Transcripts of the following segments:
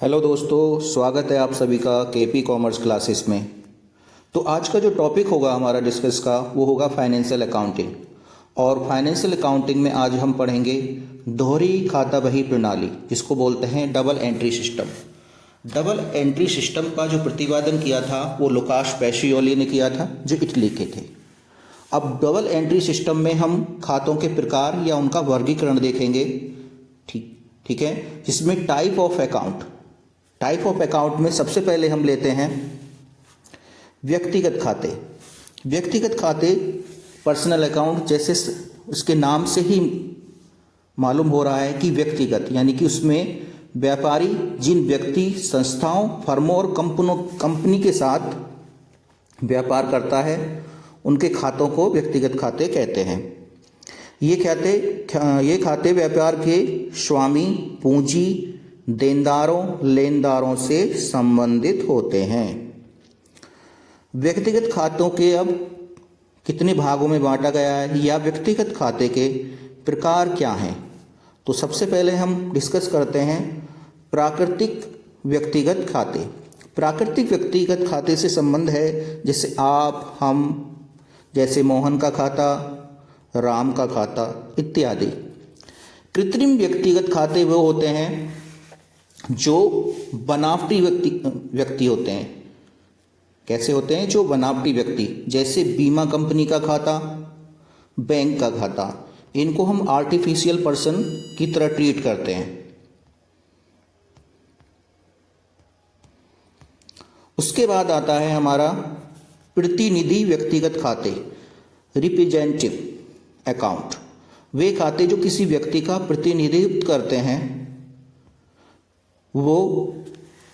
Hello दोस्तों, स्वागत है आप सभी का केपी कॉमर्स क्लासेस में। तो आज का जो टॉपिक होगा हमारा डिस्कस का वो होगा फाइनेंशियल अकाउंटिंग। और फाइनेंशियल अकाउंटिंग में आज हम पढ़ेंगे दोहरी खाता बही प्रणाली, जिसको बोलते हैं double entry system. Double entry system का जो प्रतिपादन किया था वो लुकास पेसियोली ने किया था, जो इटली के थे। अब डबल एंट्री सिस्टम में हम खातों के प्रकार या उनका वर्गीकरण देखेंगे। ठीक है, जिसमें टाइप ऑफ अकाउंट में सबसे पहले हम लेते हैं व्यक्तिगत खाते। व्यक्तिगत खाते पर्सनल अकाउंट, जैसे उसके नाम से ही मालूम हो रहा है कि व्यक्तिगत, यानी कि उसमें व्यापारी जिन व्यक्ति, संस्थाओं, फर्मों और कंपनी के साथ व्यापार करता है उनके खातों को व्यक्तिगत खाते कहते हैं। ये खाते व्यापार के स्वामी, पूंजी, देनदारों, लेनदारों से संबंधित होते हैं। व्यक्तिगत खातों के अब कितने भागों में बांटा गया है या व्यक्तिगत खाते के प्रकार क्या हैं, तो सबसे पहले हम डिस्कस करते हैं प्राकृतिक व्यक्तिगत खाते। प्राकृतिक व्यक्तिगत खाते से संबंध है जैसे आप, हम, जैसे मोहन का खाता, राम का खाता इत्यादि। कृत्रिम व्यक्तिगत खाते वो होते हैं जो बनावटी व्यक्ति होते हैं। कैसे होते हैं? जो बनावटी व्यक्ति, जैसे बीमा कंपनी का खाता, बैंक का खाता, इनको हम आर्टिफिशियल पर्सन की तरह ट्रीट करते हैं। उसके बाद आता है हमारा प्रतिनिधि व्यक्तिगत खाते, रिप्रेजेंटेटिव अकाउंट। वे खाते जो किसी व्यक्ति का प्रतिनिधित्व करते हैं वो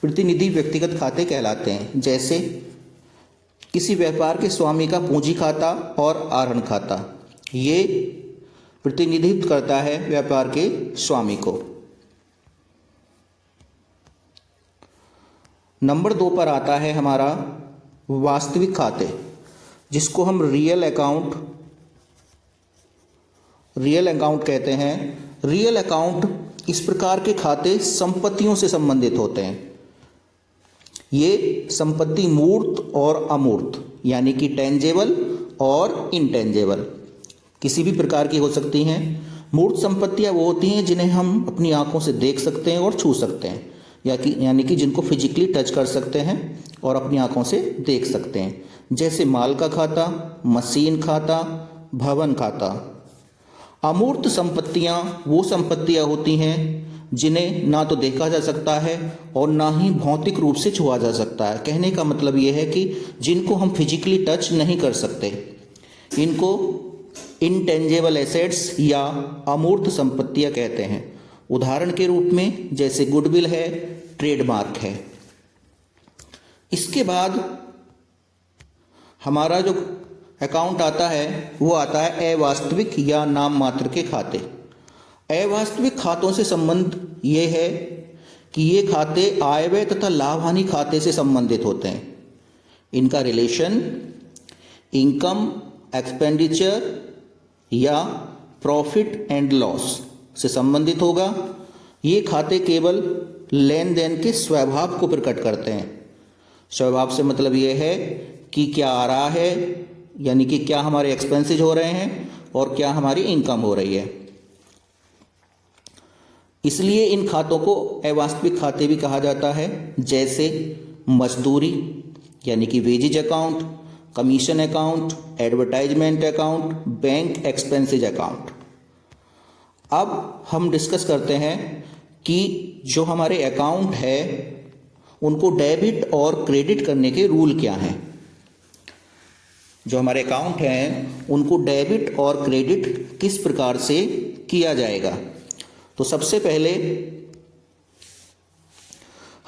प्रतिनिधि व्यक्तिगत खाते कहलाते हैं। जैसे किसी व्यापार के स्वामी का पूंजी खाता और आहरण खाता, ये प्रतिनिधित्व करता है व्यापार के स्वामी को। नंबर 2 पर आता है हमारा वास्तविक खाते, जिसको हम रियल अकाउंट कहते हैं। रियल अकाउंट इस प्रकार के खाते संपत्तियों से संबंधित होते हैं। ये संपत्ति मूर्त और अमूर्त, यानी कि टेंजेबल और इनटेंजेबल किसी भी प्रकार की हो सकती हैं। मूर्त संपत्तियां वो होती हैं जिन्हें हम अपनी आंखों से देख सकते हैं और छू सकते हैं, यानी कि जिनको फिजिकली टच कर सकते हैं और अपनी आंखों से देख सकते हैं, जैसे माल का खाता, मशीन खाता, भवन खाता। अमूर्त संपत्तियां वो संपत्तियां होती हैं जिन्हें ना तो देखा जा सकता है और ना ही भौतिक रूप से छुआ जा सकता है। कहने का मतलब ये है कि जिनको हम फिजिकली टच नहीं कर सकते, इनको इनटेंजेबल एसेट्स या अमूर्त संपत्तियां कहते हैं। उदाहरण के रूप में जैसे गुडविल है, ट्रेडमार्क है। इसके बाद हमारा जो अकाउंट आता है वो आता है अवास्तविक या नाम मात्र के खाते। अवास्तविक खातों से संबंध ये है कि ये खाते आय व्यय तथा लाभ हानि खाते से संबंधित होते हैं। इनका रिलेशन इनकम, एक्सपेंडिचर या प्रॉफिट एंड लॉस से संबंधित होगा। ये खाते केवल लेन देन के स्वभाव को प्रकट करते हैं। स्वभाव से मतलब ये है कि क्या आ रहा है, यानी कि क्या हमारे एक्सपेंसेस हो रहे हैं और क्या हमारी इनकम हो रही है। इसलिए इन खातों को अवास्तविक खाते भी कहा जाता है, जैसे मजदूरी यानी कि wages account, commission account, advertisement account, bank expenses account. अब हम डिस्कस करते हैं कि जो हमारे अकाउंट है उनको डेबिट और क्रेडिट करने के रूल क्या हैं। जो हमारे अकाउंट हैं उनको डेबिट और क्रेडिट किस प्रकार से किया जाएगा। तो सबसे पहले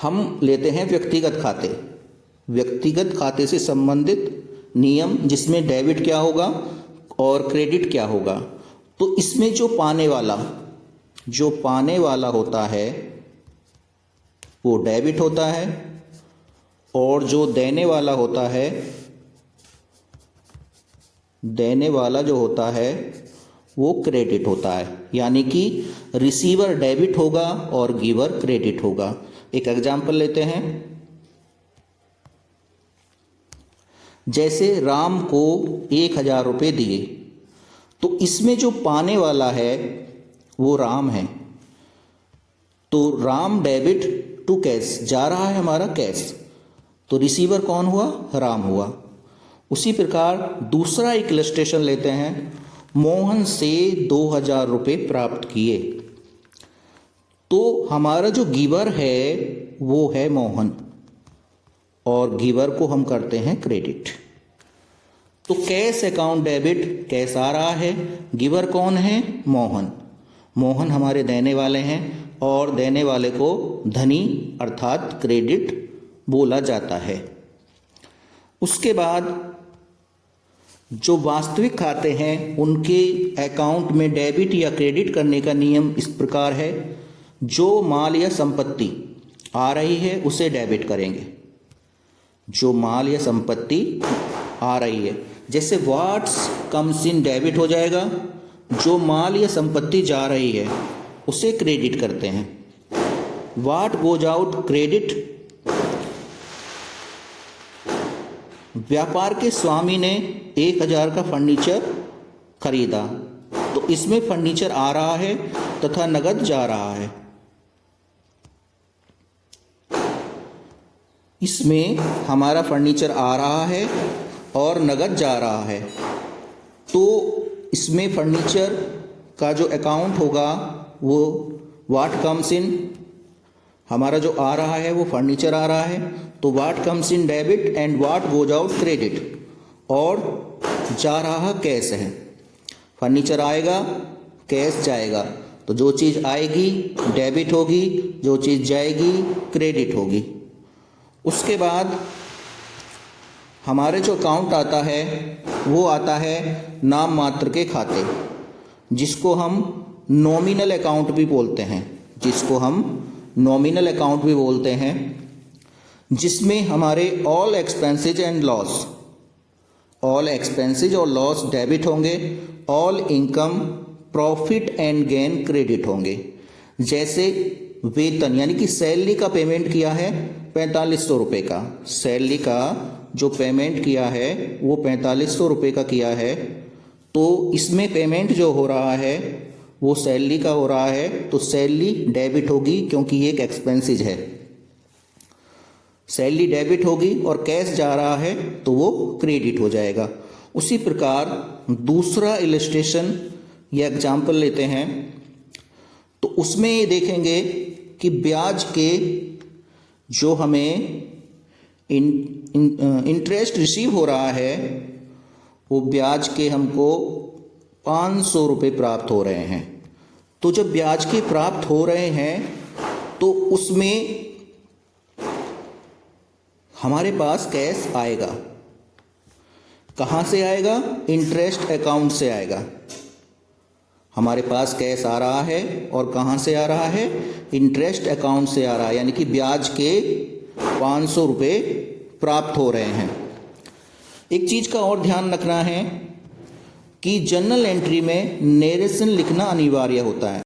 हम लेते हैं व्यक्तिगत खाते। व्यक्तिगत खाते से संबंधित नियम, जिसमें डेबिट क्या होगा और क्रेडिट क्या होगा। तो इसमें जो पाने वाला होता है वो डेबिट होता है और जो देने वाला जो होता है वो क्रेडिट होता है, यानी कि रिसीवर डेबिट होगा और गिवर क्रेडिट होगा। एक एग्जाम्पल लेते हैं। जैसे राम को 1000 रुपये दिए, तो इसमें जो पाने वाला है वो राम है, तो राम डेबिट टू कैश, जा रहा है हमारा कैश, तो रिसीवर कौन हुआ? राम हुआ। उसी प्रकार दूसरा एक इलस्ट्रेशन लेते हैं। मोहन से 2000 रुपये प्राप्त किए, तो हमारा जो गिवर है वो है मोहन, और गिवर को हम करते हैं क्रेडिट। तो कैश अकाउंट डेबिट, कैश आ रहा है, गिवर कौन है? मोहन। मोहन हमारे देने वाले हैं, और देने वाले को धनी अर्थात क्रेडिट बोला जाता है। उसके बाद जो वास्तविक खाते हैं उनके अकाउंट में डेबिट या क्रेडिट करने का नियम इस प्रकार है। जो माल या संपत्ति आ रही है उसे डेबिट करेंगे, जो माल या संपत्ति आ रही है, जैसे व्हाट्स कम्स इन डेबिट हो जाएगा, जो माल या संपत्ति जा रही है उसे क्रेडिट करते हैं। What goes out credit. व्यापार के स्वामी ने 1000 का फर्नीचर खरीदा, तो इसमें फर्नीचर आ रहा है तथा नगद जा रहा है। इसमें हमारा फर्नीचर आ रहा है और नगद जा रहा है, तो इसमें फर्नीचर का जो अकाउंट होगा वो व्हाट कम्स इन, हमारा जो आ रहा है वो फर्नीचर आ रहा है, तो what comes in debit and what goes out credit, और जा रहा कैश है। फर्नीचर आएगा, कैश जाएगा, तो जो चीज़ आएगी डेबिट होगी, जो चीज़ जाएगी क्रेडिट होगी। उसके बाद हमारे जो अकाउंट आता है वो आता है नाम मात्र के खाते, जिसको हम नॉमिनल अकाउंट भी बोलते हैं, जिसको हम नॉमिनल अकाउंट भी बोलते हैं, जिसमें हमारे all expenses and loss, all expenses और लॉस डेबिट होंगे, all income profit and gain credit होंगे। जैसे वेतन यानी कि सैलरी का पेमेंट किया है 4500 रुपये का, सैलरी का जो पेमेंट किया है वो 4500 रुपये का किया है, तो इसमें पेमेंट जो हो रहा है वो सैलरी का हो रहा है, तो सैलरी डेबिट होगी क्योंकि ये एक एक्सपेंसेज है, सैलरी डेबिट होगी, और कैश जा रहा है तो वो क्रेडिट हो जाएगा। उसी प्रकार दूसरा इलस्ट्रेशन या एग्जाम्पल लेते हैं, तो उसमें ये देखेंगे कि ब्याज के जो हमें इंटरेस्ट रिसीव हो रहा है वो ब्याज के हमको 500 रुपये प्राप्त हो रहे हैं। तो जब ब्याज के प्राप्त हो रहे हैं तो उसमें हमारे पास कैश आएगा। कहाँ से आएगा? इंटरेस्ट अकाउंट से आएगा। हमारे पास कैश आ रहा है, और कहाँ से आ रहा है? इंटरेस्ट अकाउंट से आ रहा है, यानी कि ब्याज के 500 रुपये प्राप्त हो रहे हैं। एक चीज़ का और ध्यान रखना है कि जर्नल एंट्री में नरेशन लिखना अनिवार्य होता है।